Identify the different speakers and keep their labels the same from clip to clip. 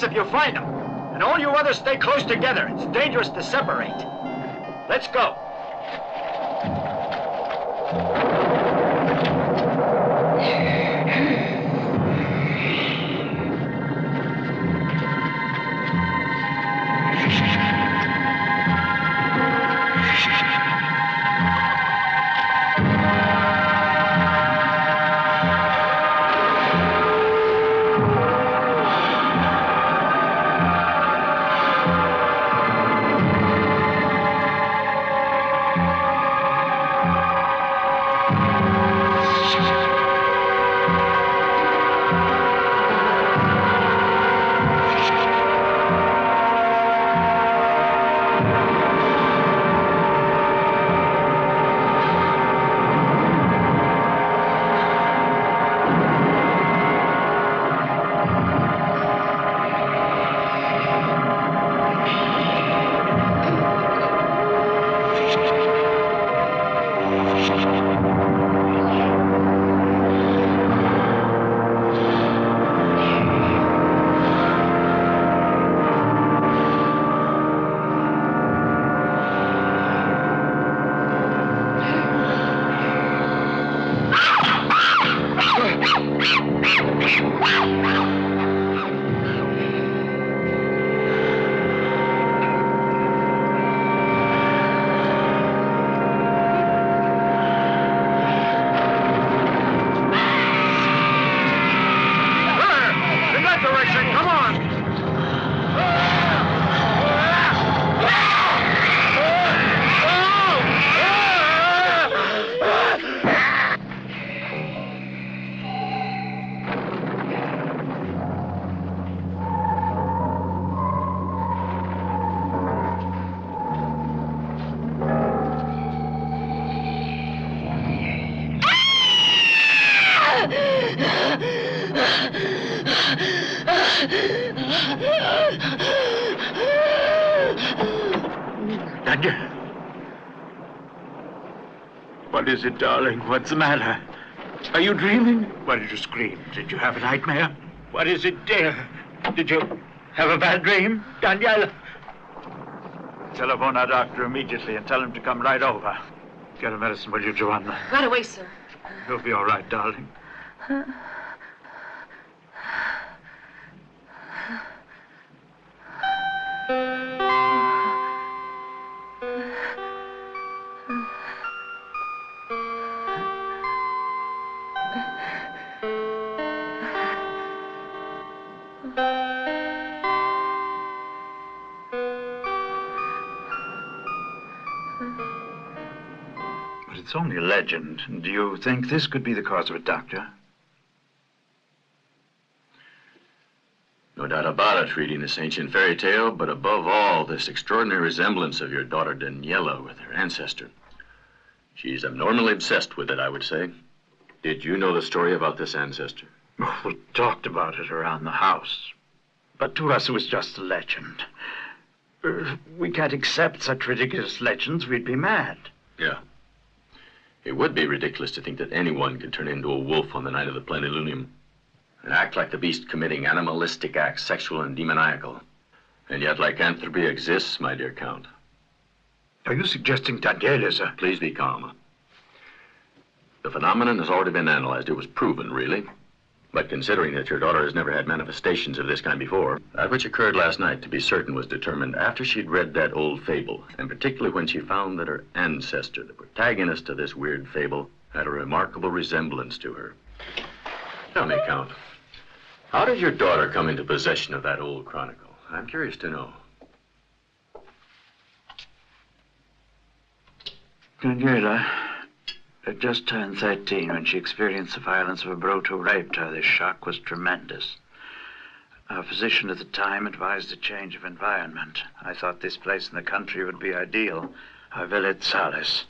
Speaker 1: If you find them, and all you others stay close together. It's dangerous to separate. Let's go.
Speaker 2: What is it, darling? What's the matter? Are you dreaming? Why did you scream? Did you have a nightmare? What is it, dear? Did you have a bad dream? Daniela? Telephone our doctor immediately and tell him to come right over. Get a medicine, will you, Joanna?
Speaker 3: Right away, sir.
Speaker 2: You'll be all right, darling. It's only a legend. Do you think this could be the cause of it, Doctor?
Speaker 4: No doubt about it, reading this ancient fairy tale, but above all, this extraordinary resemblance of your daughter Daniela with her ancestor. She's abnormally obsessed with it, I would say. Did you know the story about this ancestor?
Speaker 2: Oh, we talked about it around the house. But to us, it was just a legend. We can't accept such ridiculous legends. We'd be mad.
Speaker 4: Yeah. It would be ridiculous to think that anyone could turn into a wolf on the night of the plenilunium and act like the beast committing animalistic acts, sexual and demoniacal. And yet lycanthropy exists, my dear Count.
Speaker 2: Are you suggesting Daniela's a...
Speaker 4: Please be calm. The phenomenon has already been analyzed. It was proven, really. But considering that your daughter has never had manifestations of this kind before, that which occurred last night, to be certain, was determined after she'd read that old fable, and particularly when she found that her ancestor, the protagonist of this weird fable, had a remarkable resemblance to her. Tell me, Count, how did your daughter come into possession of that old chronicle? I'm curious to know.
Speaker 2: Daniela had just turned 13 when she experienced the violence of a brute who raped her. The shock was tremendous. Our physician at the time advised a change of environment. I thought this place in the country would be ideal. Our villa at Salis,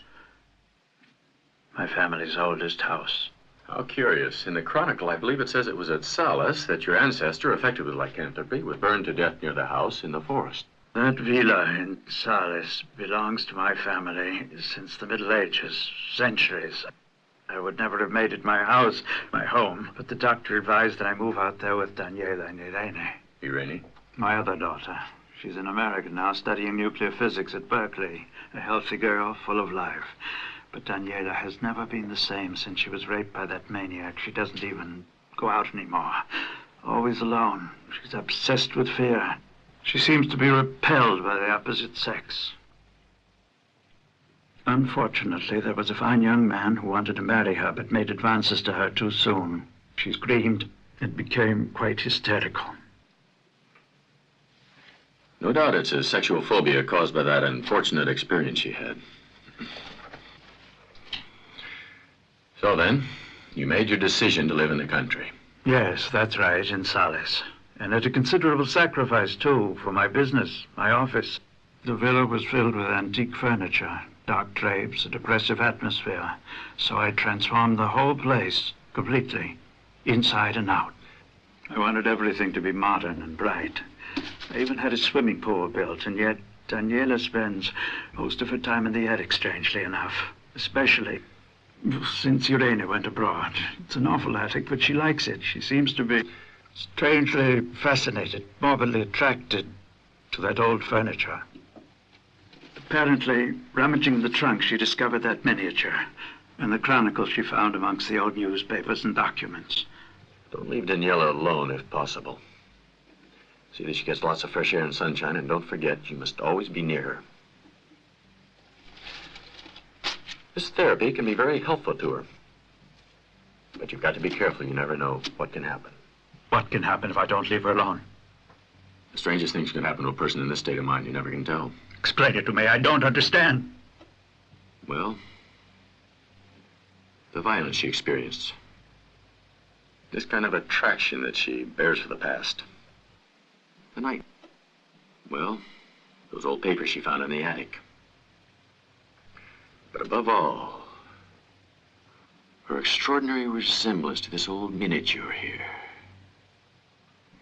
Speaker 2: my family's oldest house.
Speaker 4: How curious. In the Chronicle, I believe it says it was at Salis that your ancestor, affected with lycanthropy, was burned to death near the house in the forest.
Speaker 2: That villa in Salis belongs to my family since the Middle Ages, centuries. I would never have made it my house, my home, but the doctor advised that I move out there with Daniela and Irene.
Speaker 4: Irene?
Speaker 2: My other daughter. She's in America now, studying nuclear physics at Berkeley. A healthy girl, full of life. But Daniela has never been the same since she was raped by that maniac. She doesn't even go out anymore. Always alone. She's obsessed with fear. She seems to be repelled by the opposite sex. Unfortunately, there was a fine young man who wanted to marry her, but made advances to her too soon. She screamed and became quite hysterical.
Speaker 4: No doubt it's a sexual phobia caused by that unfortunate experience she had. So then, you made your decision to live in the country.
Speaker 2: Yes, that's right, in Salis. And at a considerable sacrifice, too, for my business, my office. The villa was filled with antique furniture, dark drapes, a depressive atmosphere. So I transformed the whole place completely, inside and out. I wanted everything to be modern and bright. I even had a swimming pool built, and yet Daniela spends most of her time in the attic, strangely enough. Especially since Irene went abroad. It's an awful attic, but she likes it. She seems to be strangely fascinated, morbidly attracted to that old furniture. Apparently, rummaging in the trunk, she discovered that miniature and the chronicle she found amongst the old newspapers and documents.
Speaker 4: Don't leave Daniela alone if possible. See that she gets lots of fresh air and sunshine, and don't forget, you must always be near her. This therapy can be very helpful to her. But you've got to be careful. You never know what can happen.
Speaker 2: What can happen if I don't leave her alone?
Speaker 4: The strangest things can happen to a person in this state of mind. You never can tell.
Speaker 2: Explain it to me. I don't understand.
Speaker 4: Well, the violence she experienced. This kind of attraction that she bears for the past. The night. Well, those old papers she found in the attic. But above all, her extraordinary resemblance to this old miniature here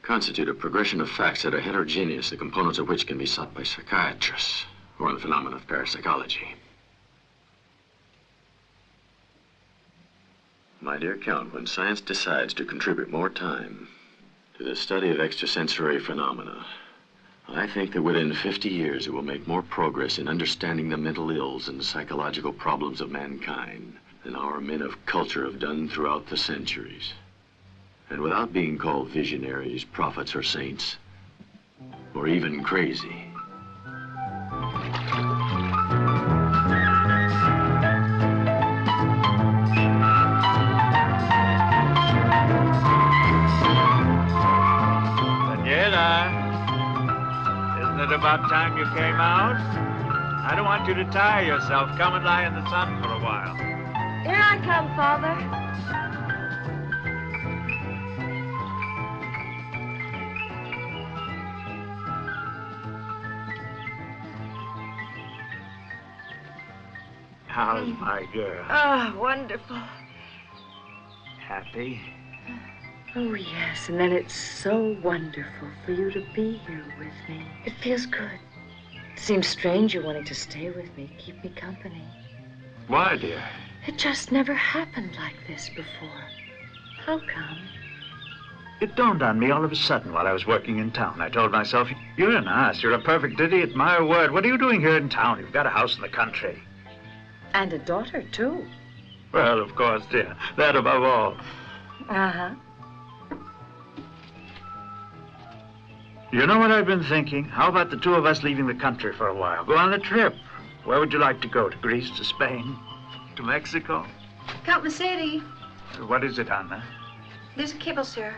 Speaker 4: constitute a progression of facts that are heterogeneous, the components of which can be sought by psychiatrists or in the phenomena of parapsychology. My dear Count, when science decides to contribute more time to the study of extrasensory phenomena, I think that within 50 years it will make more progress in understanding the mental ills and psychological problems of mankind than our men of culture have done throughout the centuries. And without being called visionaries, prophets, or saints, or even crazy.
Speaker 2: Daniela, isn't it about time you came out? I don't want you to tire yourself. Come and lie in the sun for a while.
Speaker 3: Here I come, Father.
Speaker 2: How's my girl?
Speaker 3: Oh, wonderful.
Speaker 2: Happy?
Speaker 3: Oh, yes, and then it's so wonderful for you to be here with me. It feels good.
Speaker 5: It seems strange you wanting to stay with me, keep me company.
Speaker 2: Why, dear?
Speaker 5: It just never happened like this before. How come?
Speaker 2: It dawned on me all of a sudden while I was working in town. I told myself, you're an ass. You're a perfect idiot. My word. What are you doing here in town? You've got a house in the country.
Speaker 5: And a daughter, too.
Speaker 2: Well, of course, dear. That above all.
Speaker 5: Uh-huh.
Speaker 2: You know what I've been thinking? How about the two of us leaving the country for a while? Go on a trip. Where would you like to go? To Greece, to Spain, to Mexico?
Speaker 6: Count Mercedes,
Speaker 2: What is it, Anna?
Speaker 6: there's a kibble, sir.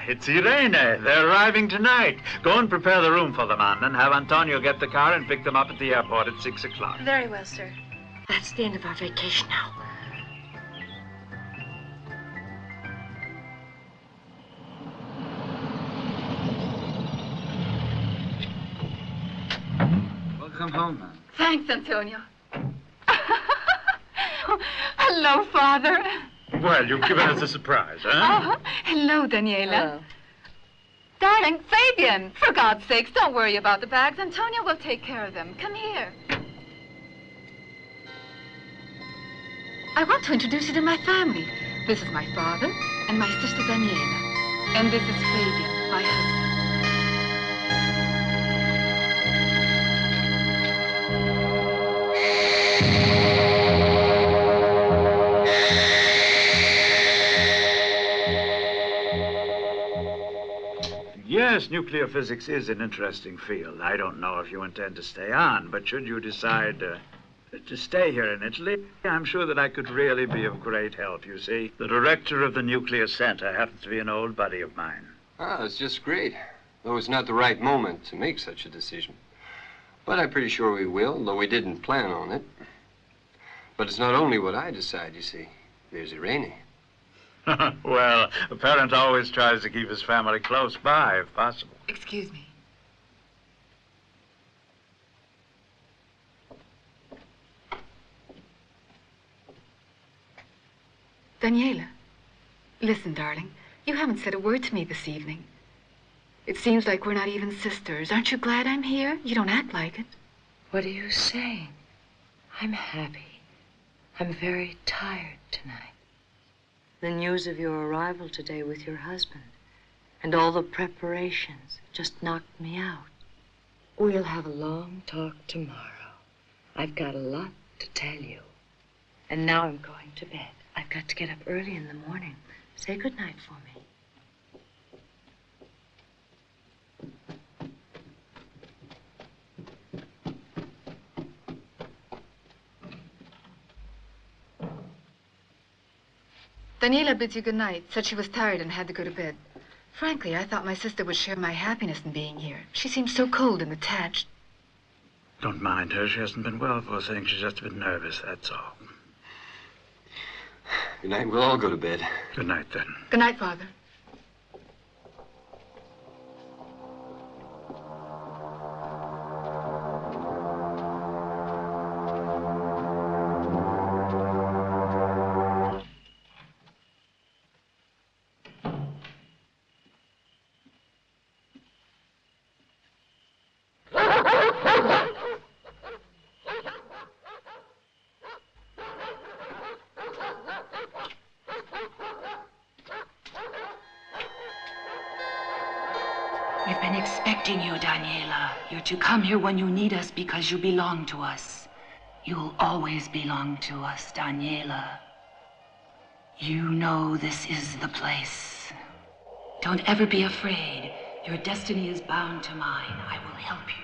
Speaker 2: It's Irene. They're arriving tonight. Go and prepare the room for them, Anna, and have Antonio get the car and pick them up at the airport at 6 o'clock.
Speaker 6: Very well, sir.
Speaker 5: That's the end of our vacation now.
Speaker 7: Welcome home, man.
Speaker 6: Thanks, Antonio. Hello, Father.
Speaker 2: Well, you've given us a surprise, huh?
Speaker 6: Hello, Daniela. Darling, Fabian, for God's sakes, don't worry about the bags. Antonio will take care of them. Come here. I want to introduce you to my family. This is my father and my sister Daniela. And this is Fabian, my husband.
Speaker 2: Yes, nuclear physics is an interesting field. I don't know if you intend to stay on, but should you decide to stay here in Italy, I'm sure that I could really be of great help, you see. The director of the nuclear center happens to be an old buddy of mine.
Speaker 7: Ah, it's just great. Though it's not the right moment to make such a decision. But I'm pretty sure we will, though we didn't plan on it. But it's not only what I decide, you see. There's Irene.
Speaker 2: Well, a parent always tries to keep his family close by, if possible.
Speaker 6: Excuse me. Daniela, listen, darling. You haven't said a word to me this evening. It seems like we're not even sisters. Aren't you glad I'm here? You don't act like it.
Speaker 5: What are you saying? I'm happy. I'm very tired tonight. The news of your arrival today with your husband and all the preparations just knocked me out. We'll have a long talk tomorrow. I've got a lot to tell you. And now I'm going to bed. I've got to get up early in the morning. Say goodnight for me.
Speaker 6: Daniela bids you good night, said she was tired and had to go to bed. Frankly, I thought my sister would share my happiness in being here. She seems so cold and attached.
Speaker 2: Don't mind her. She hasn't been well, poor thing. She's just a bit nervous, that's all.
Speaker 7: Good night. We'll all go to bed.
Speaker 2: Good night, then.
Speaker 6: Good night, Father.
Speaker 8: We've been expecting you, Daniela. You're to come here when you need us because you belong to us. You'll always belong to us, Daniela. You know this is the place. Don't ever be afraid. Your destiny is bound to mine. I will help you.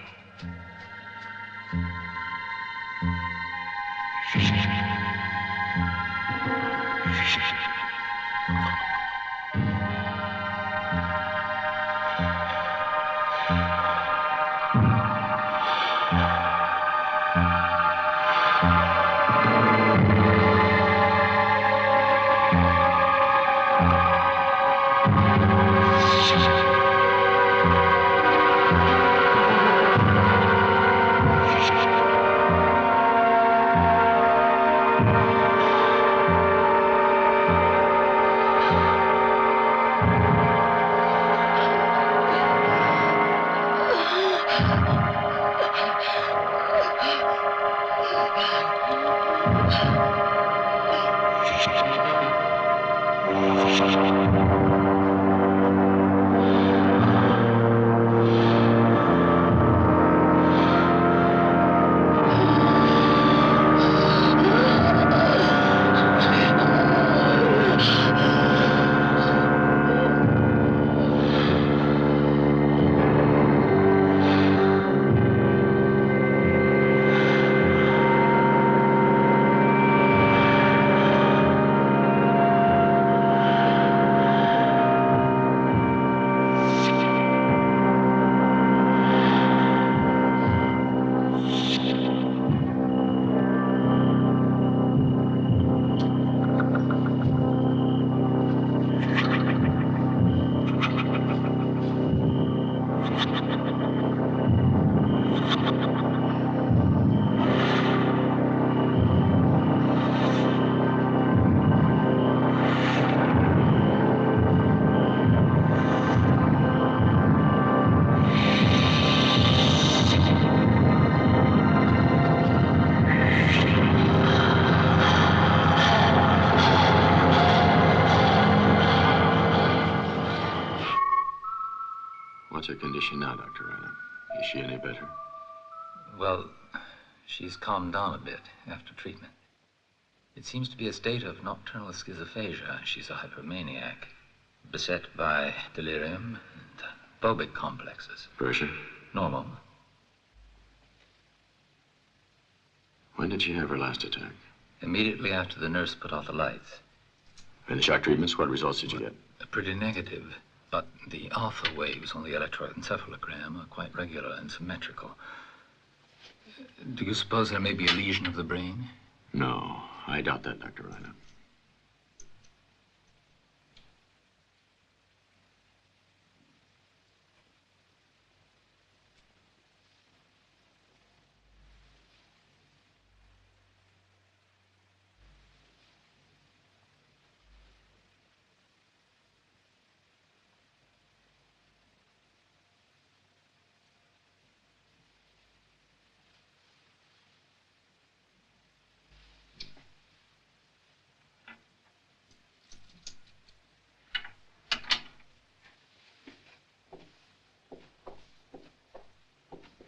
Speaker 4: What's her condition now, Dr. Rino? Is she any better?
Speaker 9: Well, she's calmed down a bit after treatment. It seems to be a state of nocturnal schizophagia. She's a hypomaniac, beset by delirium and phobic complexes.
Speaker 4: Pressure?
Speaker 9: Normal.
Speaker 4: When did she have her last attack?
Speaker 9: Immediately after the nurse put off the lights.
Speaker 4: And the shock treatments, what results did you get?
Speaker 9: Pretty negative. But the alpha waves on the electroencephalogram are quite regular and symmetrical. Do you suppose there may be a lesion of the brain?
Speaker 4: No, I doubt that, Dr. Rino.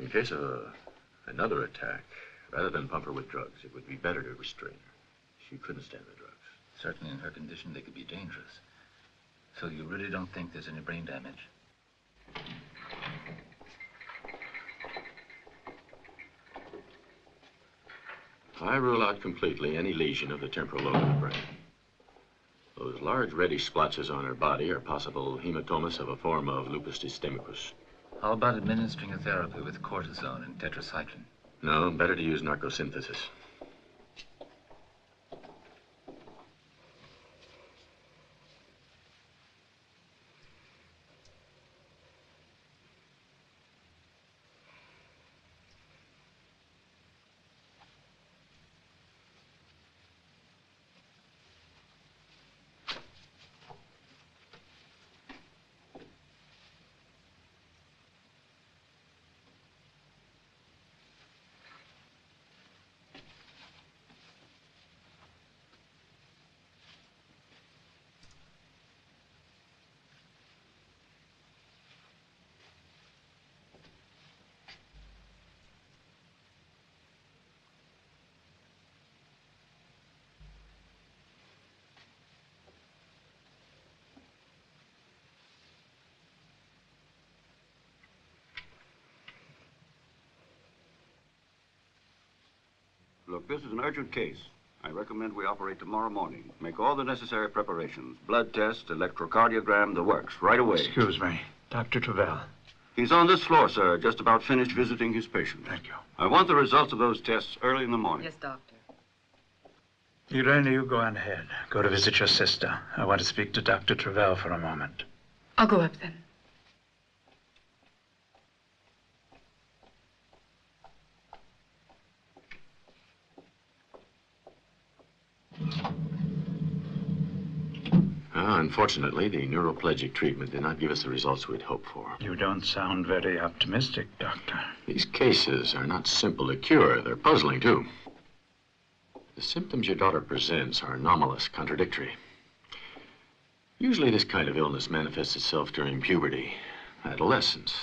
Speaker 4: In case of another attack, rather than pump her with drugs, it would be better to restrain her. She couldn't stand the drugs.
Speaker 9: Certainly in her condition, they could be dangerous. So you really don't think there's any brain damage?
Speaker 4: I rule out completely any lesion of the temporal lobe of the brain. Those large reddish splotches on her body are possible hematomas of a form of lupus systemicus.
Speaker 9: How about administering a therapy with cortisone and tetracycline?
Speaker 4: No, better to use narcosynthesis.
Speaker 10: Look, this is an urgent case. I recommend we operate tomorrow morning. Make all the necessary preparations. Blood test, electrocardiogram, the works, right away.
Speaker 2: Excuse me, Dr. Travell.
Speaker 10: He's on this floor, sir, just about finished visiting his patient.
Speaker 2: Thank you.
Speaker 10: I want the results of those tests early in the morning.
Speaker 5: Yes, doctor.
Speaker 2: Irene, you go on ahead. Go to visit your sister. I want to speak to Dr. Travell for a moment.
Speaker 6: I'll go up then.
Speaker 4: Unfortunately, the neuroplegic treatment did not give us the results we'd hoped for.
Speaker 2: You don't sound very optimistic, Doctor.
Speaker 4: These cases are not simple to cure. They're puzzling, too. The symptoms your daughter presents are anomalous, contradictory. Usually this kind of illness manifests itself during puberty, adolescence,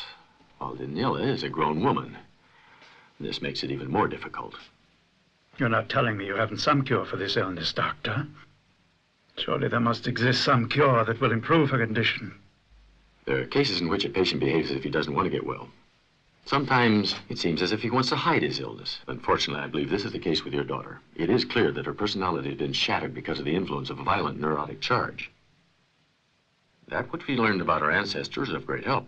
Speaker 4: while Daniela is a grown woman. This makes it even more difficult.
Speaker 2: You're not telling me you haven't some cure for this illness, Doctor? Surely there must exist some cure that will improve her condition.
Speaker 4: There are cases in which a patient behaves as if he doesn't want to get well. Sometimes it seems as if he wants to hide his illness. Unfortunately, I believe this is the case with your daughter. It is clear that her personality had been shattered because of the influence of a violent neurotic charge. That which we learned about her ancestors is of great help.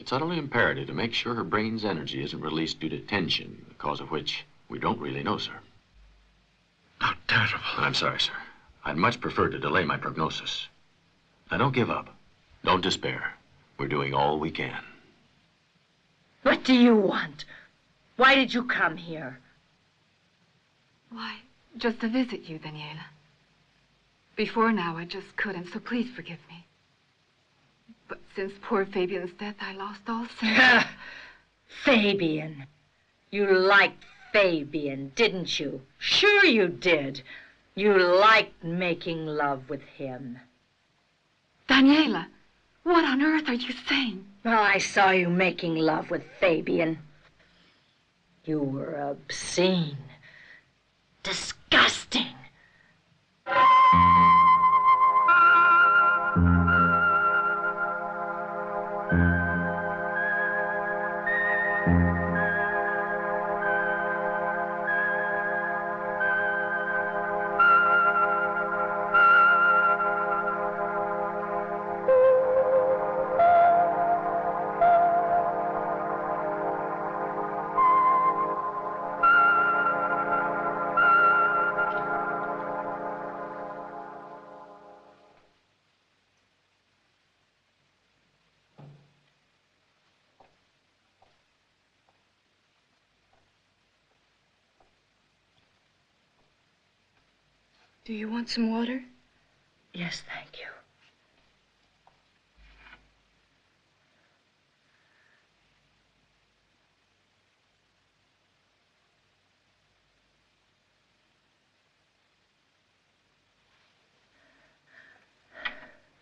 Speaker 4: It's utterly imperative to make sure her brain's energy isn't released due to tension, the cause of which we don't really know, sir.
Speaker 2: How terrible.
Speaker 4: I'm sorry, sir. I'd much prefer to delay my prognosis. Now, don't give up. Don't despair. We're doing all we can.
Speaker 8: What do you want? Why did you come here?
Speaker 6: Why, just to visit you, Daniela. Before now, I just couldn't, so please forgive me. But since poor Fabian's death, I lost all sense.
Speaker 8: Fabian. You liked Fabian, didn't you? Sure you did. You liked making love with him.
Speaker 6: Daniela, what on earth are you saying?
Speaker 8: Oh, I saw you making love with Fabian. You were obscene. Disgusting.
Speaker 3: Do you want some water?
Speaker 8: Yes, thank you.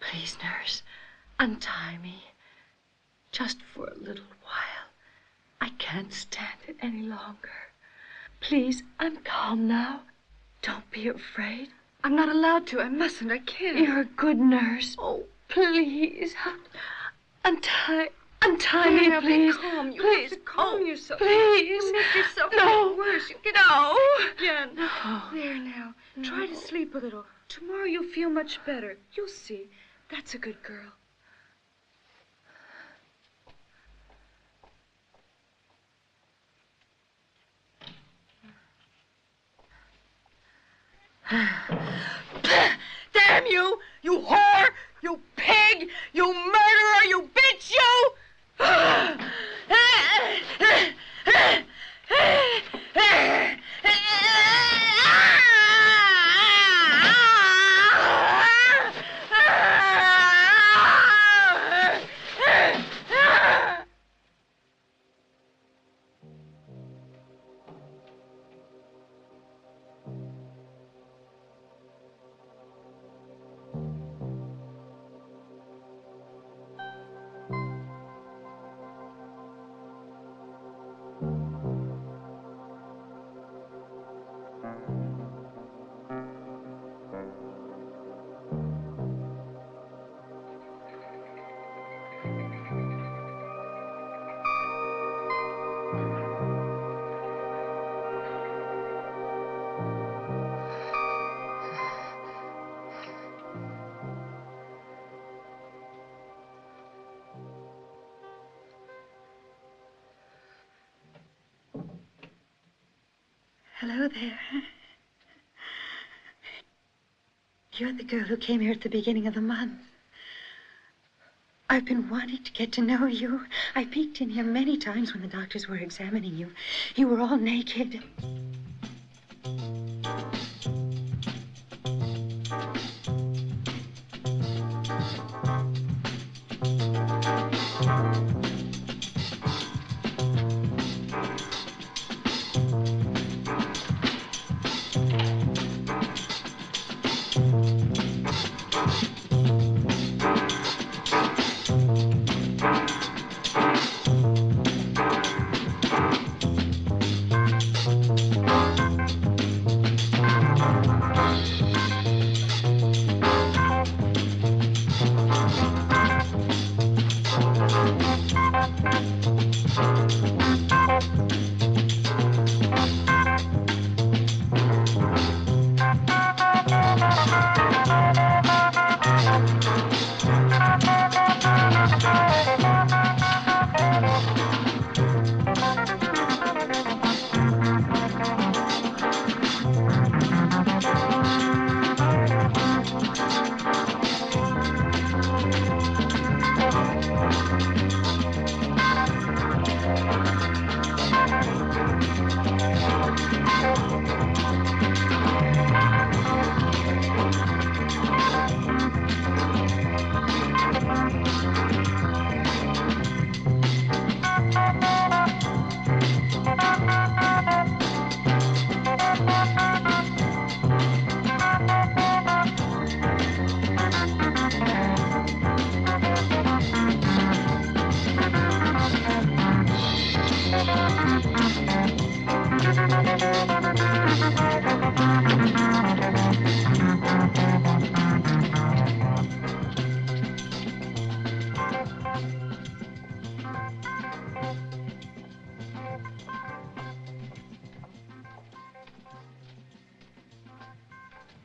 Speaker 8: Please, nurse, untie me. Just for a little while. I can't stand it any longer. Please, I'm calm now. Don't be afraid.
Speaker 3: I'm not allowed to. I mustn't. I can't.
Speaker 8: You're a good nurse. Oh, please. Untie me,
Speaker 3: Now,
Speaker 8: please.
Speaker 3: Be calm. You
Speaker 8: please.
Speaker 3: have to calm yourself.
Speaker 8: Please.
Speaker 3: You make yourself
Speaker 8: No.
Speaker 3: worse. You get
Speaker 8: No.
Speaker 3: again.
Speaker 8: No.
Speaker 3: There now. Try to sleep a little. Tomorrow you'll feel much better. You'll see. That's a good girl.
Speaker 8: Damn you! You whore! You pig! You murderer! You bitch! You!
Speaker 11: Hello there. You're the girl who came here at the beginning of the month. I've been wanting to get to know you. I peeked in here many times when the doctors were examining you. You were all naked.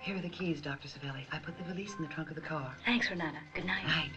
Speaker 5: Here are the keys, Dr. Savelli. I put the valise in the trunk of the car.
Speaker 3: Thanks, Renata. Good night.
Speaker 5: Night.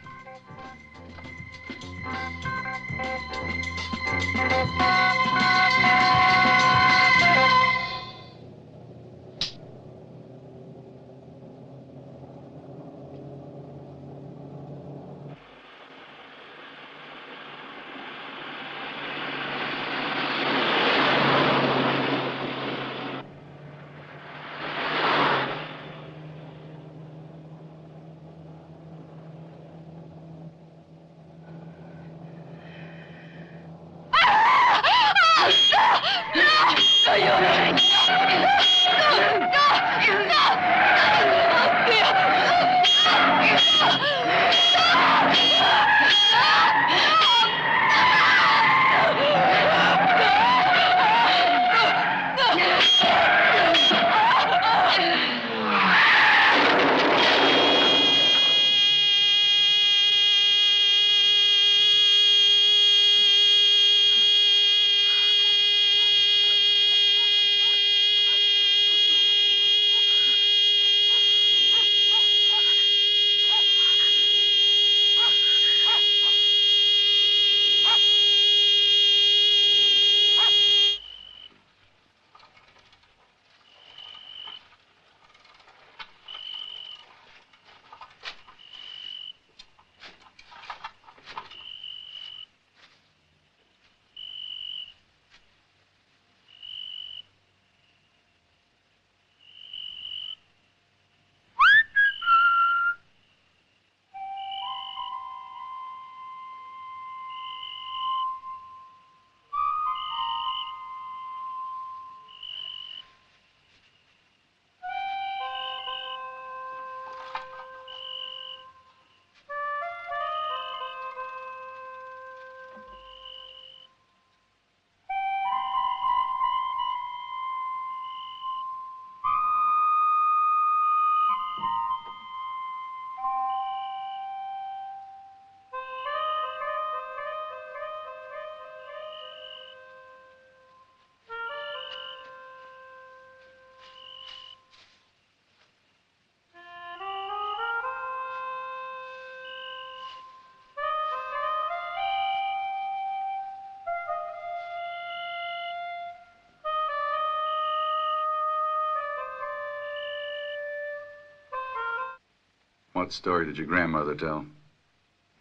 Speaker 12: What story did your grandmother tell?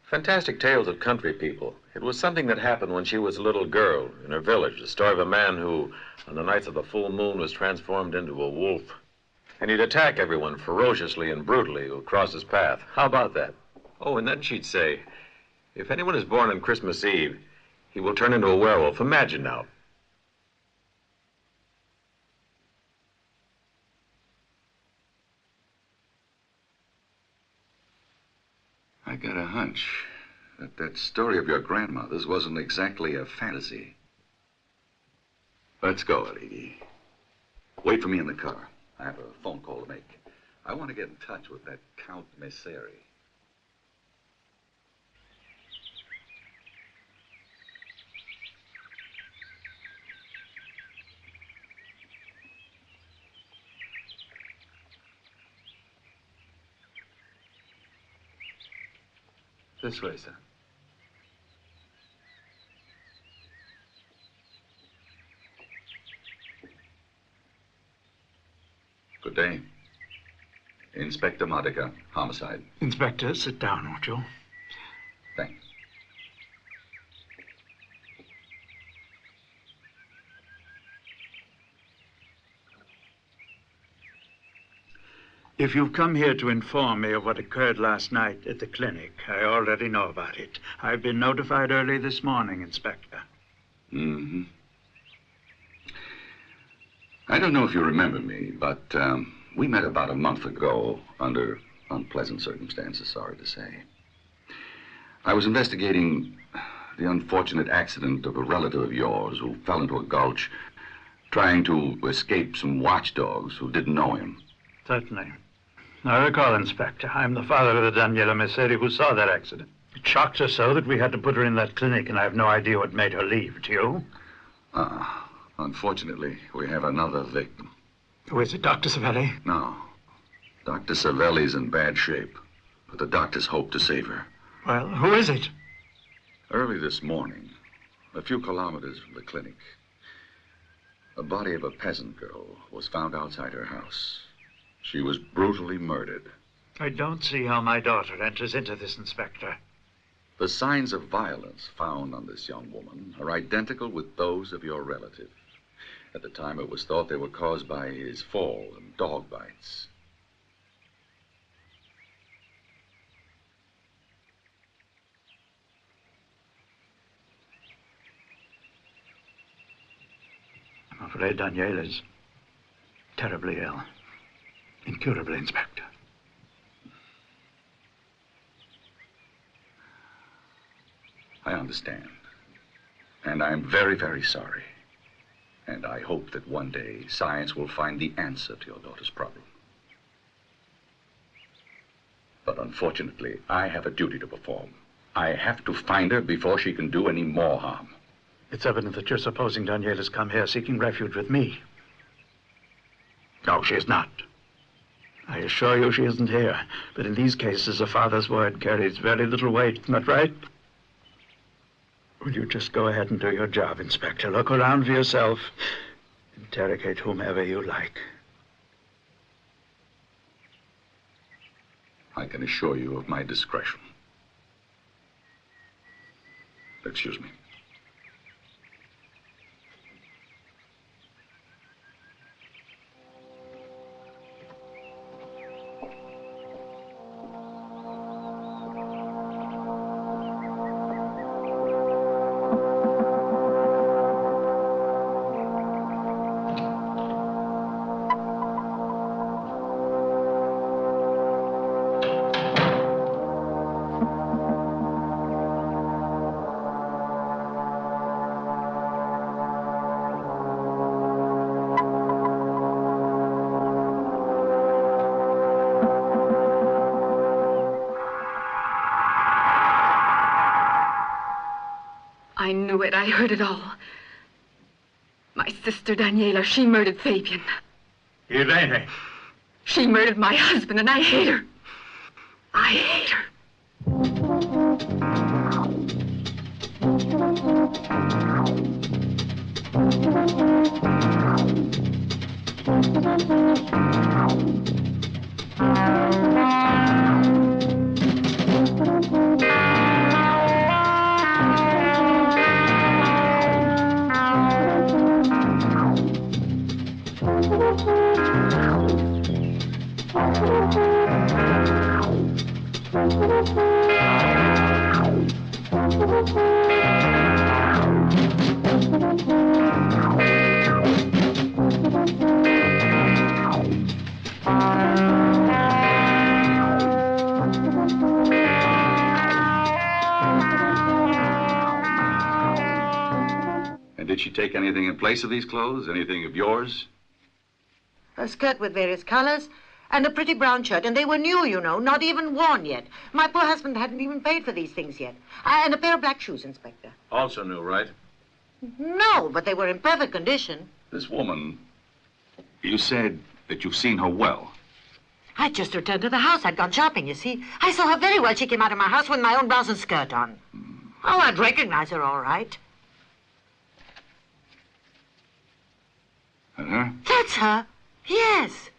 Speaker 13: Fantastic tales of country people. It was something that happened when she was a little girl in her village. The story of a man who, on the nights of the full moon, was transformed into a wolf. And he'd attack everyone ferociously and brutally who crossed his path. How about that? Oh, and then she'd say, if anyone is born on Christmas Eve, he will turn into a werewolf. Imagine now.
Speaker 12: I got a hunch that that story of your grandmother's wasn't exactly a fantasy. Let's go, Edie. Wait for me in the car. I have a phone call to make. I want to get in touch with that Count Messeri.
Speaker 9: This way, sir.
Speaker 12: Good day. Inspector Modica, homicide.
Speaker 2: Inspector, sit down, won't you?
Speaker 12: Thanks.
Speaker 2: If you've come here to inform me of what occurred last night at the clinic, I already know about it. I've been notified early this morning, Inspector.
Speaker 12: Mm-hmm. I don't know if you remember me, but we met about a month ago under unpleasant circumstances, sorry to say. I was investigating the unfortunate accident of a relative of yours who fell into a gulch trying to escape some watchdogs who didn't know him.
Speaker 2: Certainly. I recall, Inspector. I'm the father of the Daniela Messeri who saw that accident. It shocked her so that we had to put her in that clinic, and I have no idea what made her leave. Do you?
Speaker 12: Unfortunately, we have another victim.
Speaker 2: Who is it, Dr. Savelli?
Speaker 12: No. Dr. Savelli's in bad shape, but the doctors hope to save her.
Speaker 2: Well, who is it?
Speaker 12: Early this morning, a few kilometers from the clinic, the body of a peasant girl was found outside her house. She was brutally murdered.
Speaker 2: I don't see how my daughter enters into this, Inspector.
Speaker 12: The signs of violence found on this young woman are identical with those of your relative. At the time, it was thought they were caused by his fall and dog bites.
Speaker 2: I'm afraid Daniela is terribly ill. Incurably, Inspector.
Speaker 12: I understand. And I'm very, very sorry. And I hope that one day science will find the answer to your daughter's problem. But unfortunately, I have a duty to perform. I have to find her before she can do any more harm.
Speaker 2: It's evident that you're supposing Daniela's come here seeking refuge with me. No, she is not. I assure you she isn't here. But in these cases, a father's word carries very little weight. Isn't that right? Will you just go ahead and do your job, Inspector? Look around for yourself. Interrogate whomever you like.
Speaker 12: I can assure you of my discretion. Excuse me.
Speaker 6: I knew it. I heard it all. My sister Daniela, she murdered Fabian.
Speaker 2: Irene.
Speaker 6: She murdered my husband, and I hate her. I hate her.
Speaker 12: And did she take anything in place of these clothes? Anything of yours?
Speaker 14: A skirt with various colors and a pretty brown shirt. And they were new, you know, not even worn yet. My poor husband hadn't even paid for these things yet. And a pair of black shoes, Inspector.
Speaker 4: Also new, right?
Speaker 14: No, but they were in perfect condition.
Speaker 12: This woman, you said that you've seen her well.
Speaker 14: I just returned to the house. I'd gone shopping, you see. I saw her very well. She came out of my house with my own blouse and skirt on. Oh, I'd recognize her all right.
Speaker 12: That her?
Speaker 14: That's her. Yes.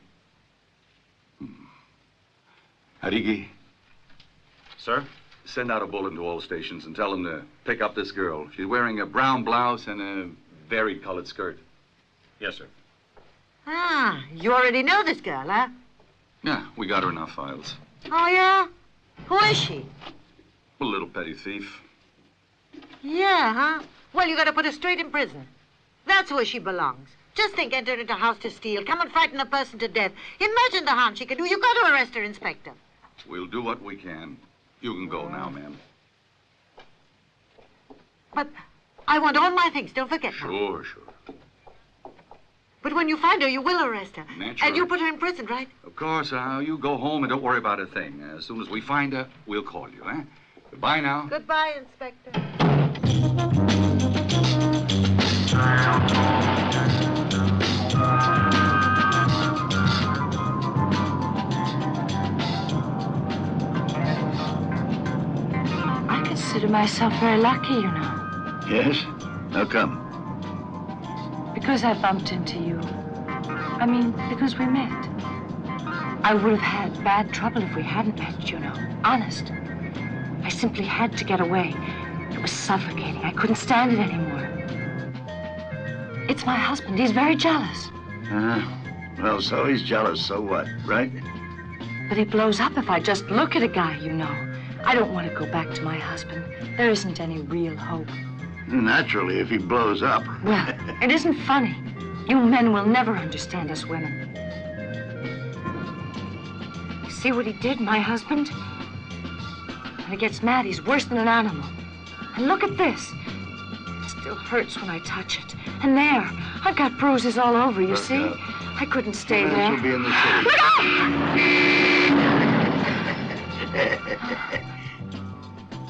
Speaker 12: Arigi.
Speaker 4: Sir?
Speaker 12: Send out a bulletin to all stations and tell them to pick up this girl. She's wearing a brown blouse and a vari-colored skirt.
Speaker 4: Yes, sir.
Speaker 14: Ah, you already know this girl, huh?
Speaker 12: Yeah, we got her in our files.
Speaker 14: Oh, yeah? Who is she?
Speaker 12: A little petty thief.
Speaker 14: Yeah, huh? Well, you got to put her straight in prison. That's where she belongs. Just think, enter into a house to steal, come and frighten a person to death. Imagine the harm she could do. You got to arrest her, Inspector.
Speaker 12: We'll do what we can. You can go now, ma'am.
Speaker 14: But I want all my things. Don't forget.
Speaker 12: Sure.
Speaker 14: But when you find her, you will arrest her.
Speaker 12: Naturally.
Speaker 14: And you put her in prison, right?
Speaker 12: Of course. You go home and don't worry about a thing. As soon as we find her, we'll call you, eh? Goodbye now.
Speaker 14: Goodbye, Inspector.
Speaker 5: consider myself very lucky, you know.
Speaker 12: Yes? How come?
Speaker 5: Because I bumped into you. I mean, because we met. I would have had bad trouble if we hadn't met, you know. Honest. I simply had to get away. It was suffocating. I couldn't stand it anymore. It's my husband. He's very jealous.
Speaker 12: Well, so he's jealous. So what, right?
Speaker 5: But he blows up if I just look at a guy, you know. I don't want to go back to my husband. There isn't any real hope.
Speaker 12: Naturally, if he blows up.
Speaker 5: Well, it isn't funny. You men will never understand us women. See what he did, my husband? When he gets mad, he's worse than an animal. And look at this. It still hurts when I touch it. And there, I've got bruises all over, you see? I couldn't stay there.
Speaker 12: She'll be in the city.
Speaker 5: Look out!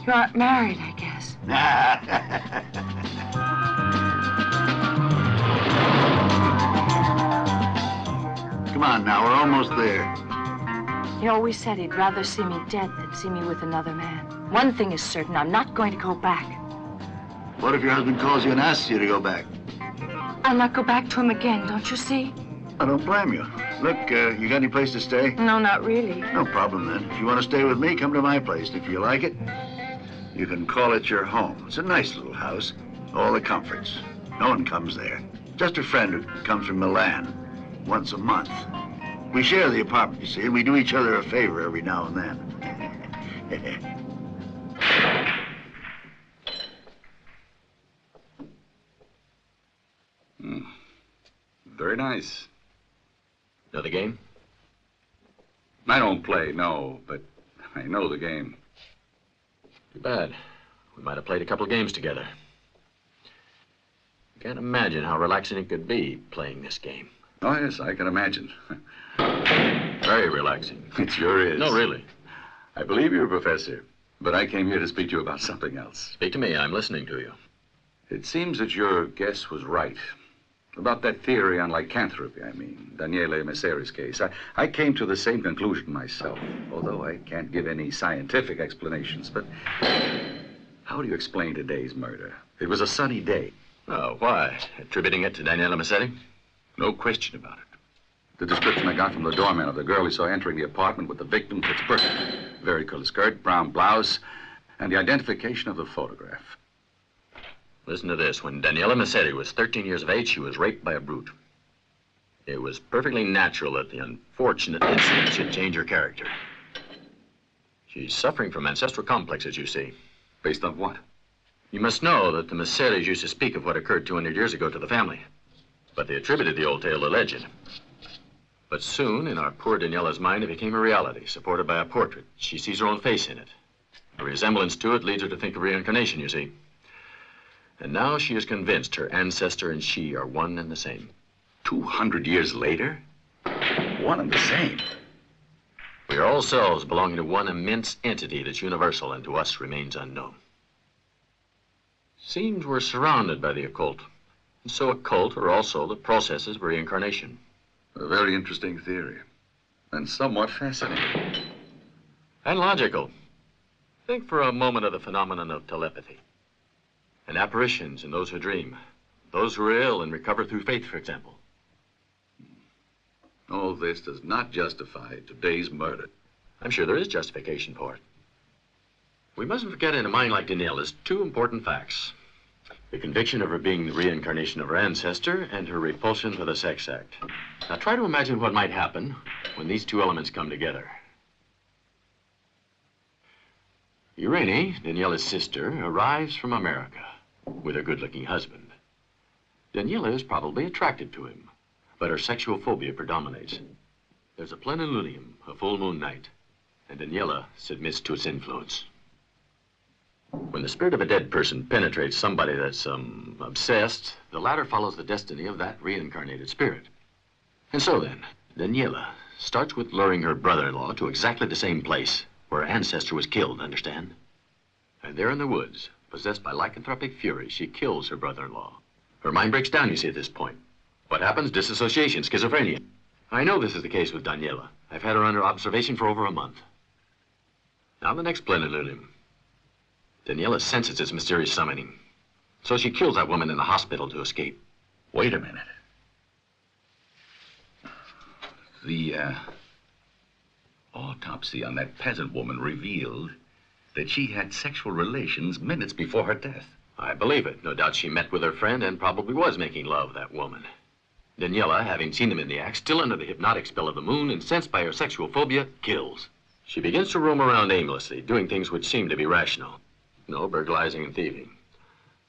Speaker 5: You aren't married, I guess.
Speaker 12: Come on now, we're almost there.
Speaker 5: He always said he'd rather see me dead than see me with another man. One thing is certain, I'm not going to go back.
Speaker 12: What if your husband calls you and asks you to go back?
Speaker 5: I'll not go back to him again, don't you see?
Speaker 12: I don't blame you. Look, you got any place to stay?
Speaker 5: No, not really.
Speaker 12: No problem then. If you want to stay with me, come to my place. If you like it, you can call it your home. It's a nice little house. All the comforts. No one comes there. Just a friend who comes from Milan once a month. We share the apartment, you see, and we do each other a favor every now and then. Very nice.
Speaker 4: Know the game?
Speaker 12: I don't play, no, but I know the game.
Speaker 4: Too bad. We might have played a couple of games together. I can't imagine how relaxing it could be playing this game.
Speaker 12: Oh, yes, I can imagine.
Speaker 4: Very relaxing.
Speaker 12: It sure is.
Speaker 4: No, really.
Speaker 12: I believe you, Professor, but I came here to speak to you about something else.
Speaker 4: Speak to me. I'm listening to you.
Speaker 12: It seems that your guess was right. About that theory on lycanthropy, I mean, Daniele Messeri's case. I came to the same conclusion myself, although I can't give any scientific explanations. But how do you explain today's murder? It was a sunny day.
Speaker 4: Oh, why? Attributing it to Daniele Messeri?
Speaker 12: No question about it. The description I got from the doorman of the girl he saw entering the apartment with the victim fits perfectly. Very color skirt, brown blouse, and the identification of the photograph.
Speaker 4: Listen to this. When Daniele Messeri was 13 years of age, she was raped by a brute. It was perfectly natural that the unfortunate incident should change her character. She's suffering from ancestral complexes, you see.
Speaker 12: Based on what?
Speaker 4: You must know that the Messeris used to speak of what occurred 200 years ago to the family. But they attributed the old tale to legend. But soon, in our poor Daniela's mind, it became a reality, supported by a portrait. She sees her own face in it. A resemblance to it leads her to think of reincarnation, you see. And now she is convinced her ancestor and she are one and the same.
Speaker 12: 200 years later? One and the same?
Speaker 4: We are all selves belonging to one immense entity that's universal and to us remains unknown. Seems we're surrounded by the occult. And so occult are also the processes of reincarnation.
Speaker 12: A very interesting theory. And somewhat fascinating.
Speaker 4: And logical. Think for a moment of the phenomenon of telepathy. And apparitions in those who dream. Those who are ill and recover through faith, for example.
Speaker 12: All this does not justify today's murder.
Speaker 4: I'm sure there is justification for it. We mustn't forget in a mind like Daniela's 2 important facts. The conviction of her being the reincarnation of her ancestor and her repulsion for the sex act. Now try to imagine what might happen when these 2 elements come together. Irene, Daniela's sister, arrives from America with her good-looking husband. Daniela is probably attracted to him, but her sexual phobia predominates. There's a plenilunium, a full moon night, and Daniela submits to its influence. When the spirit of a dead person penetrates somebody that's, obsessed, the latter follows the destiny of that reincarnated spirit. And so then, Daniela starts with luring her brother-in-law to exactly the same place where her ancestor was killed, understand? And there in the woods, possessed by lycanthropic fury, she kills her brother-in-law. Her mind breaks down, you see, at this point. What happens? Disassociation, schizophrenia. I know this is the case with Daniela. I've had her under observation for over a month. Now the next plenilunium. Daniela senses its mysterious summoning. So she kills that woman in the hospital to escape.
Speaker 12: Wait a minute. The autopsy on that peasant woman revealed that she had sexual relations minutes before her death.
Speaker 4: I believe it. No doubt she met with her friend and probably was making love with that woman. Daniela, having seen them in the act, still under the hypnotic spell of the moon, incensed by her sexual phobia, kills. She begins to roam around aimlessly, doing things which seem to be rational. No burglarizing and thieving.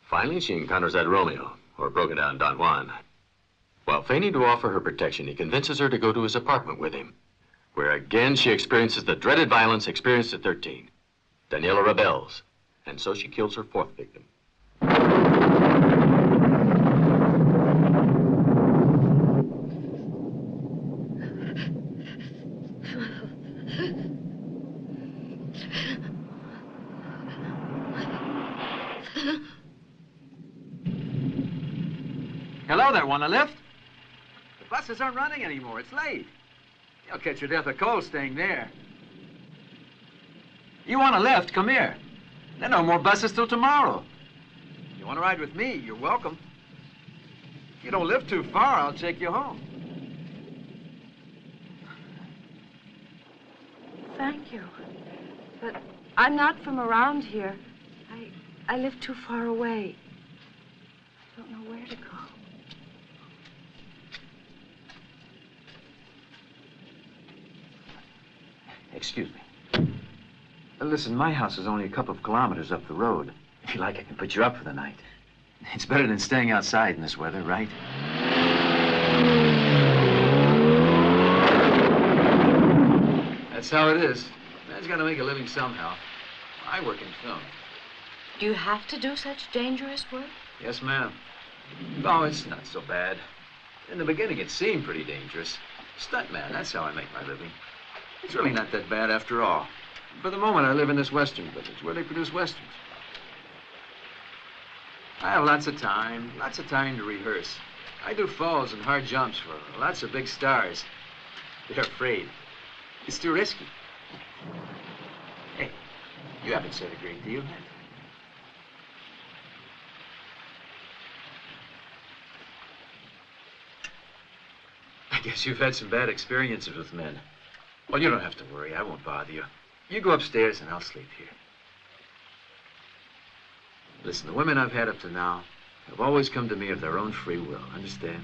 Speaker 4: Finally, she encounters that Romeo, or broken-down Don Juan. While feigning to offer her protection, he convinces her to go to his apartment with him, where again she experiences the dreaded violence experienced at 13. Daniela rebels, and so she kills her fourth victim.
Speaker 15: Hello there, want a lift? The buses aren't running anymore, it's late. You'll catch your death of cold staying there. You want a lift? Come here. There are no more buses till tomorrow. You want to ride with me? You're welcome. If you don't live too far, I'll take you home.
Speaker 3: Thank you. But I'm not from around here. I live too far away. I don't know where to go.
Speaker 15: Excuse me. Listen, my house is only a couple of kilometers up the road. If you like, I can put you up for the night. It's better than staying outside in this weather, right? That's how it is. Man's got to make a living somehow. I work in film.
Speaker 3: Do you have to do such dangerous work?
Speaker 15: Yes, ma'am. Oh, it's not so bad. In the beginning, it seemed pretty dangerous. Stuntman, that's how I make my living. It's really not that bad after all. For the moment, I live in this Western village where they produce Westerns. I have lots of time to rehearse. I do falls and hard jumps for lots of big stars. They're afraid. It's too risky. Hey, you haven't said a great deal, have you? I guess you've had some bad experiences with men. Well, you don't have to worry. I won't bother you. You go upstairs and I'll sleep here. Listen, the women I've had up to now have always come to me of their own free will, understand?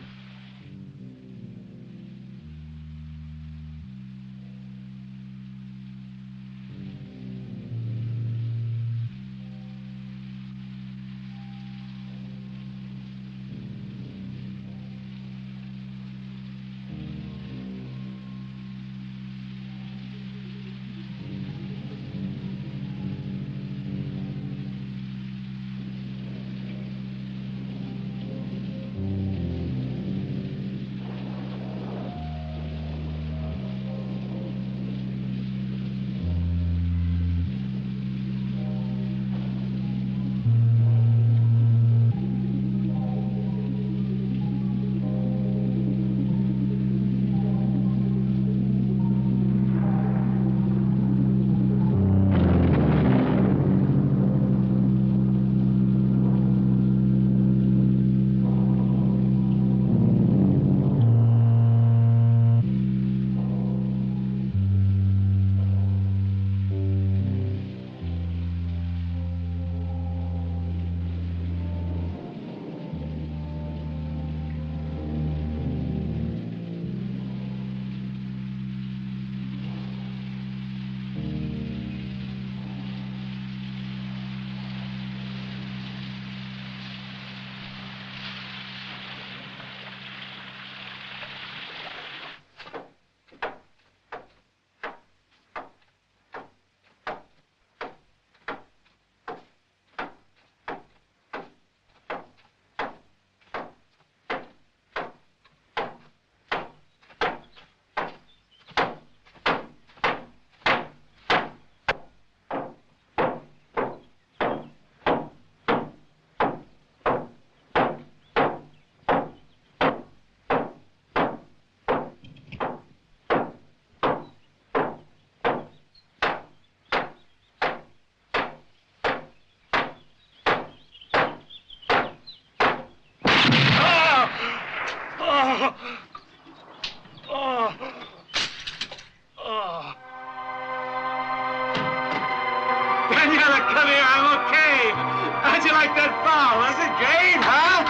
Speaker 2: Daniela, come here. I'm okay. How'd you like that fall? Was it great, huh?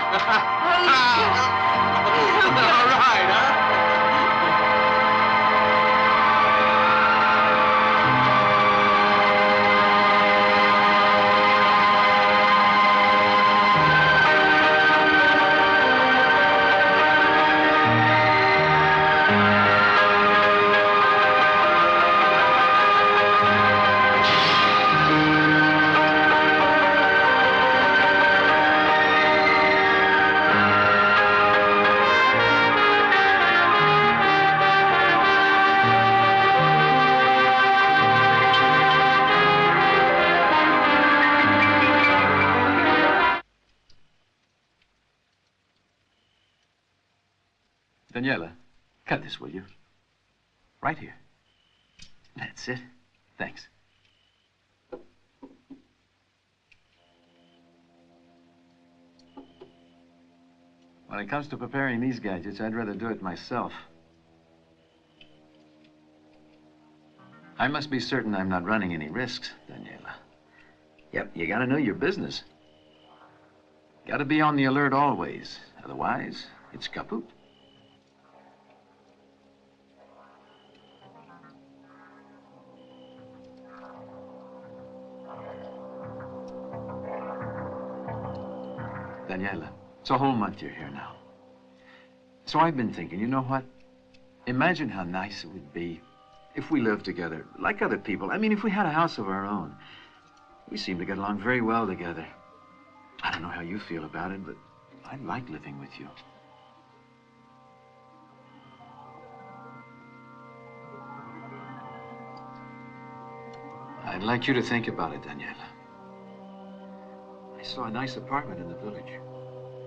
Speaker 2: All right, huh?
Speaker 15: Daniela, cut this, will you? Right here. That's it. Thanks. When it comes to preparing these gadgets, I'd rather do it myself. I must be certain I'm not running any risks, Daniela. Yep, you gotta know your business. Gotta be on the alert always. Otherwise, it's kaput. Daniela, it's a whole month you're here now. So I've been thinking, you know what? Imagine how nice it would be if we lived together, like other people. I mean, if we had a house of our own. We seem to get along very well together. I don't know how you feel about it, but I like living with you. I'd like you to think about it, Daniela. I saw a nice apartment in the village.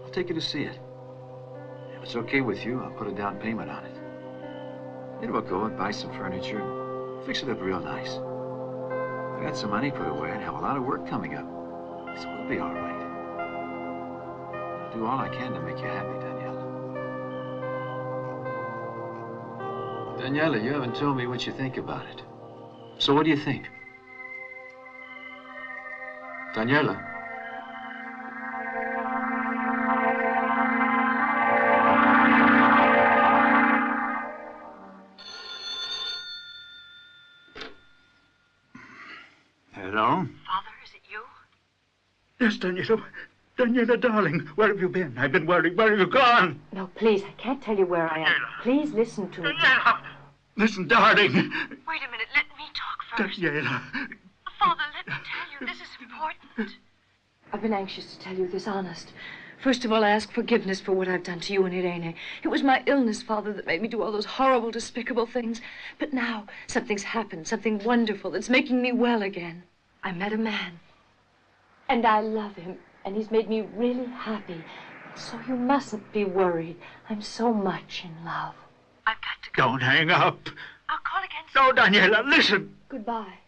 Speaker 15: I'll take you to see it. If it's okay with you, I'll put a down payment on it. Then we'll go and buy some furniture and fix it up real nice. I got some money put away and have a lot of work coming up. So we'll be all right. I'll do all I can to make you happy, Daniela. Daniela, you haven't told me what you think about it. So what do you think? Daniela?
Speaker 2: Hello?
Speaker 14: Father, is it you?
Speaker 2: Yes, Daniela. Daniela, darling, where have you been? I've been worried. Where have you gone?
Speaker 5: No, please, I can't tell you where I am. Please listen to me.
Speaker 2: Daniela! Listen, darling.
Speaker 14: Wait a minute, let me talk first.
Speaker 2: Daniela.
Speaker 14: Father, let me tell you, this is important.
Speaker 5: I've been anxious to tell you this, honest. First of all, I ask forgiveness for what I've done to you and Irene. It was my illness, Father, that made me do all those horrible, despicable things. But now, something's happened, something wonderful that's making me well again. I met a man, and I love him, and he's made me really happy. So you mustn't be worried. I'm so much in love.
Speaker 14: I've got to go.
Speaker 2: Don't hang up.
Speaker 14: I'll call again
Speaker 2: No,
Speaker 14: soon.
Speaker 2: Daniela, listen.
Speaker 5: Goodbye.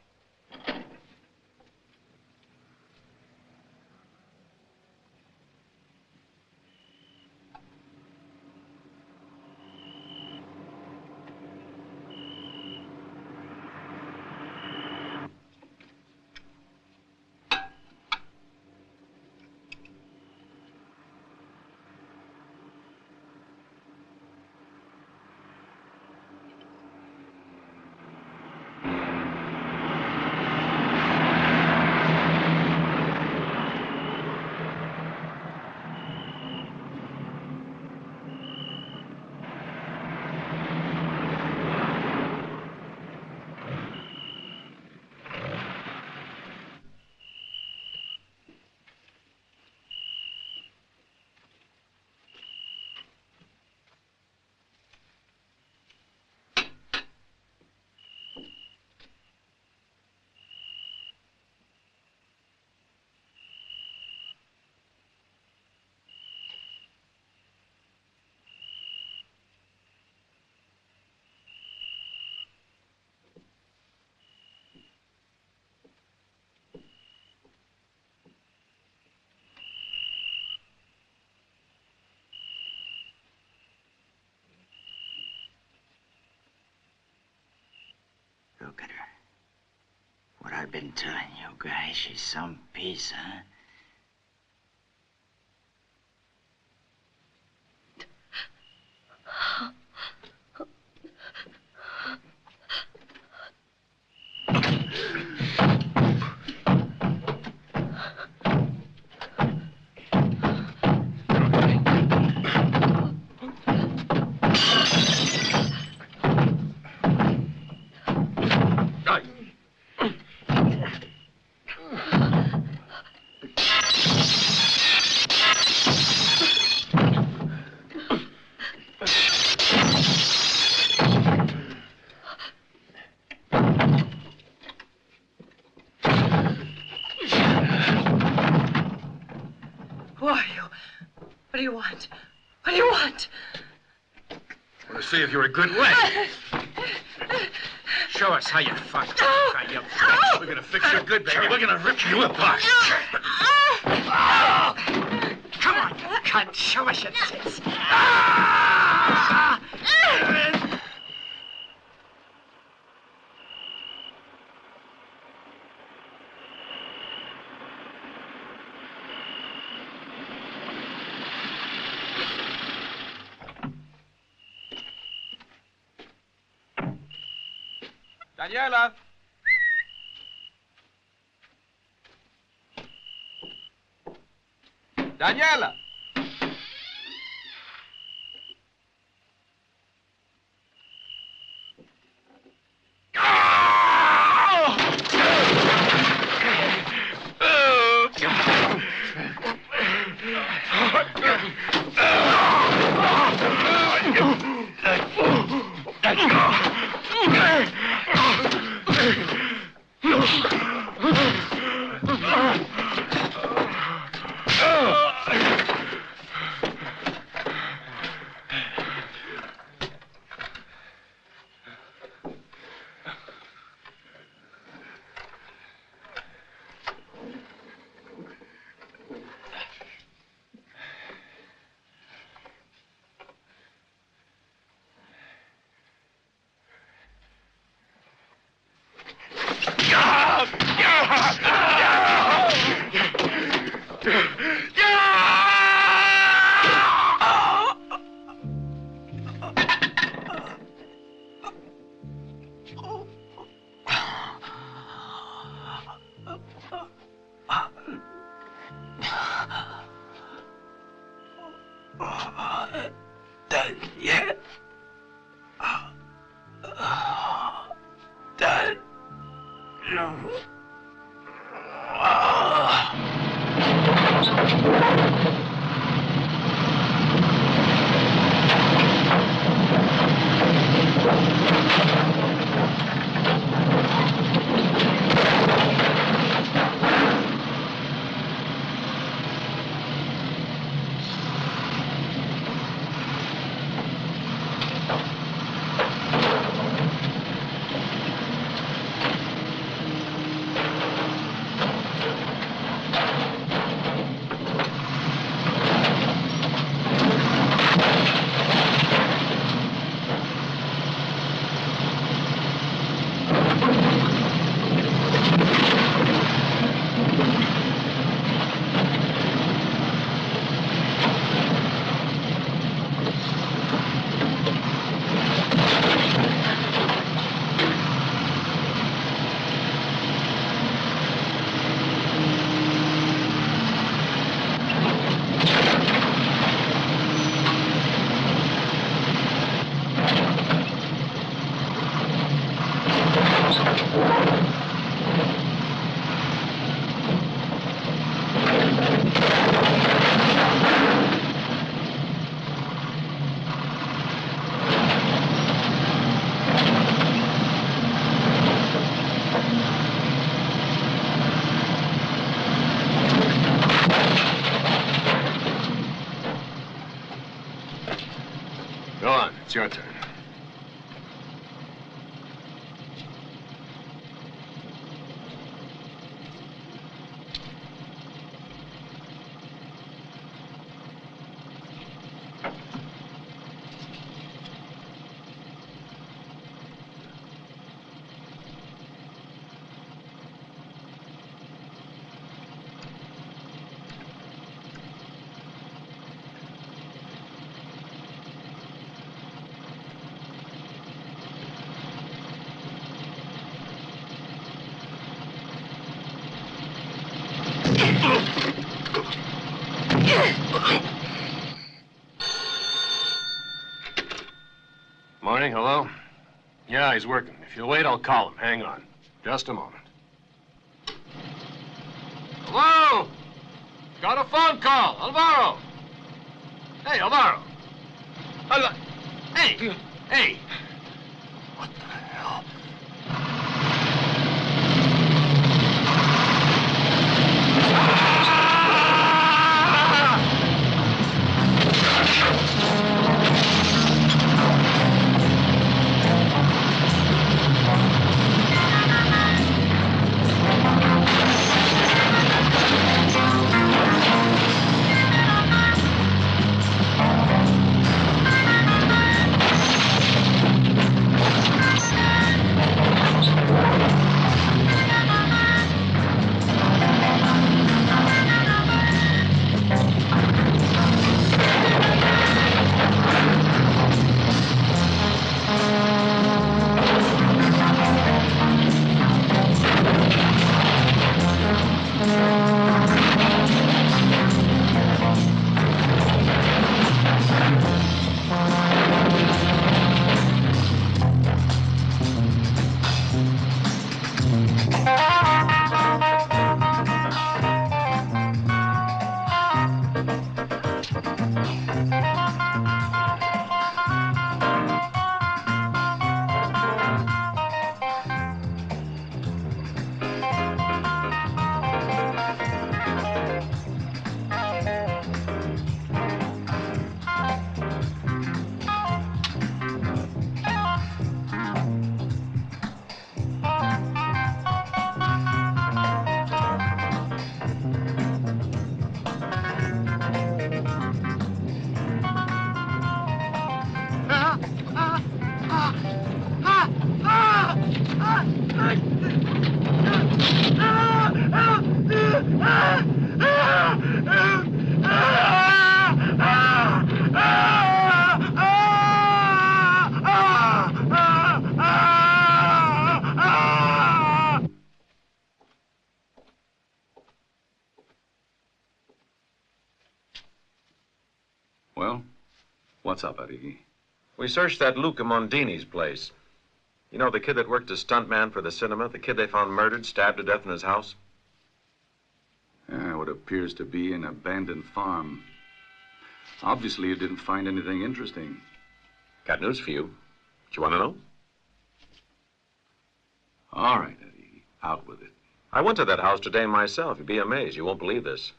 Speaker 16: I've been telling you guys, she's some piece, huh?
Speaker 3: What do you want? What do you want?
Speaker 2: I want to see if you're a good wet. Show us how you fight. How you fight. We're gonna fix you good, baby. We're gonna rip you apart. Come on, you cunt. Show us your tits.
Speaker 15: Daniela! Daniela!
Speaker 7: Go on, it's your turn.
Speaker 17: Morning, hello? Yeah, he's working. If you'll wait, I'll call him. Hang on. Just a moment. Hello? Got a phone call. Alvaro. Hey, Alvaro. Hey, hey. What the hell?
Speaker 12: Well, what's up, Annik?
Speaker 13: We searched that Luca Mondini's place. You know, the kid that worked as stuntman for the cinema, the kid they found murdered, stabbed to death in his house?
Speaker 12: What appears to be an abandoned farm. Obviously, you didn't find anything interesting.
Speaker 13: Got news for you. Do you want to know?
Speaker 12: All right, Annik, out with it.
Speaker 13: I went to that house today myself. You'd be amazed. You won't believe this.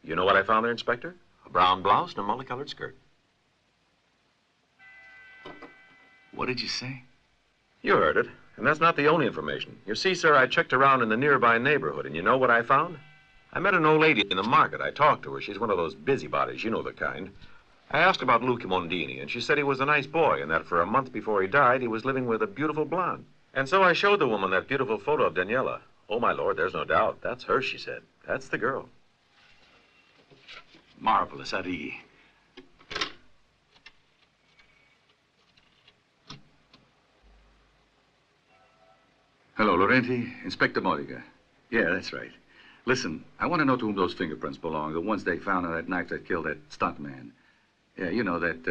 Speaker 13: You know what I found there, Inspector? A brown blouse and a multicolored skirt.
Speaker 12: What did you say?
Speaker 13: You heard it. And that's not the only information. You see, sir, I checked around in the nearby neighborhood, and you know what I found? I met an old lady in the market. I talked to her. She's one of those busybodies, you know the kind. I asked about Luca Mondini, and she said he was a nice boy, and that for a month before he died, he was living with a beautiful blonde. And so I showed the woman that beautiful photo of Daniela. Oh, my Lord, there's no doubt. That's her, she said. That's the girl.
Speaker 12: Marvelous, Annik. Hello, Laurenti. Inspector Modica. Yeah, that's right. Listen, I want to know to whom those fingerprints belong, the ones they found on that knife that killed that stuntman. Yeah, you know, that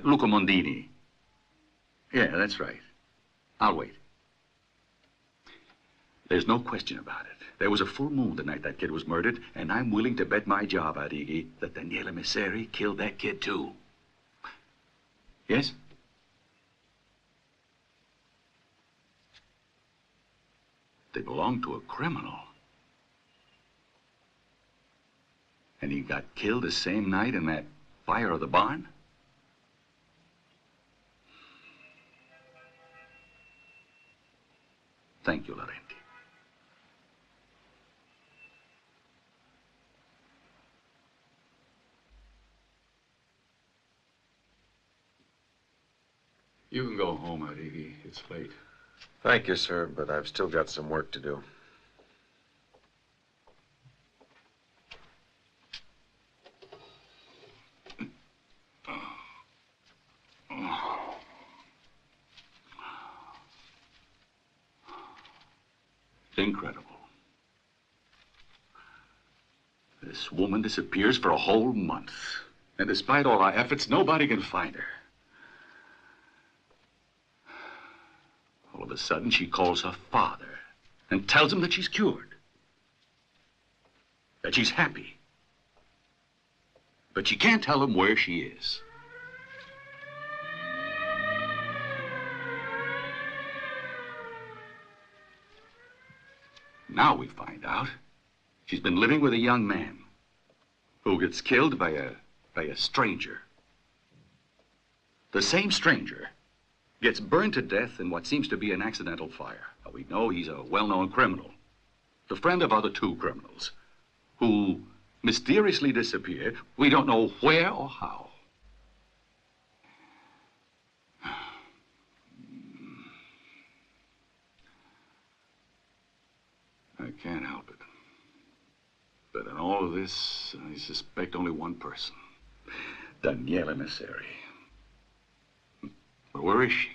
Speaker 12: Luca Mondini. Yeah, that's right. I'll wait. There's no question about it. There was a full moon the night that kid was murdered, and I'm willing to bet my job, Annik, that Daniela Messeri killed that kid, too. Yes? They belonged to a criminal. And he got killed the same night in that fire of the barn? Thank you, Laurenti. You can go home, Annik. It's late.
Speaker 13: Thank you, sir, but I've still got some work to do.
Speaker 12: Incredible. This woman disappears for a whole month. And despite all our efforts, nobody can find her. All of a sudden, she calls her father and tells him that she's cured. That she's happy. But she can't tell him where she is. Now we find out she's been living with a young man who gets killed by a stranger. The same stranger gets burned to death in what seems to be an accidental fire. Now, we know he's a well-known criminal, the friend of other two criminals who mysteriously disappear. We don't know where or how. I can't help it. But in all of this, I suspect only one person. Daniela Messeri. But where is she?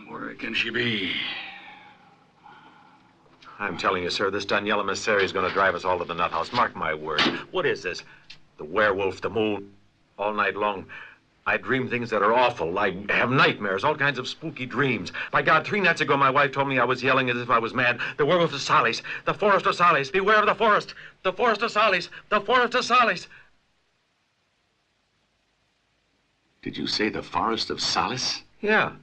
Speaker 12: Where can she be?
Speaker 13: I'm telling you, sir, this Daniela Messeri is going to drive us all to the nut house. Mark my words. What is this? The werewolf, the moon, all night long. I dream things that are awful. I have nightmares, all kinds of spooky dreams. By God, 3 nights ago, my wife told me I was yelling as if I was mad. The werewolf of Salis, the forest of Salis, beware of the forest. The forest of Salis, the forest of Salis.
Speaker 12: Did you say the forest of Salis?
Speaker 13: Yeah.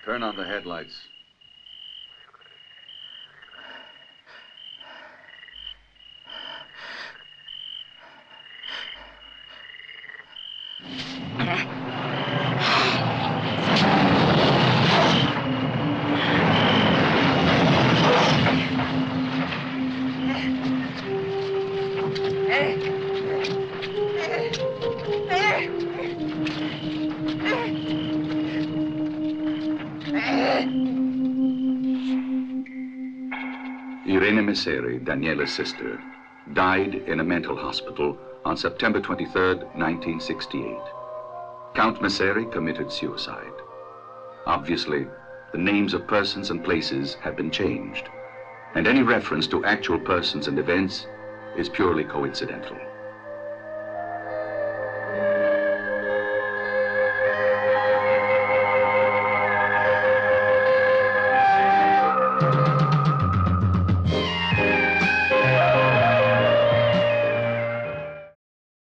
Speaker 12: Turn on the headlights. Messeri, Daniela's sister, died in a mental hospital on September 23rd, 1968. Count Messeri committed suicide. Obviously, the names of persons and places have been changed, and any reference to actual persons and events is purely coincidental.